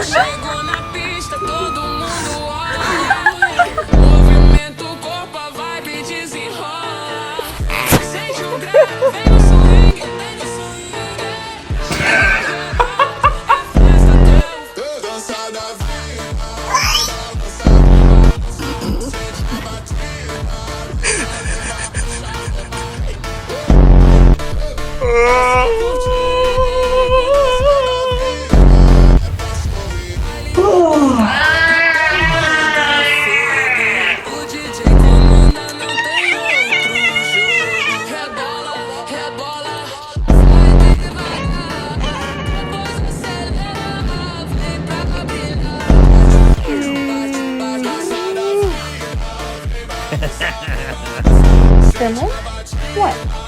Chegou na pista, todo mundo olha. Movimento, o corpo, a vibe desenrola. Sente o grave, vem no swing, vem no swing. É festa até dança da vida. O DJ comanda, não tem outro jogo. Rebola, rebola, vai devagar. Depois acelera, vem pra brilhar. Finland? What?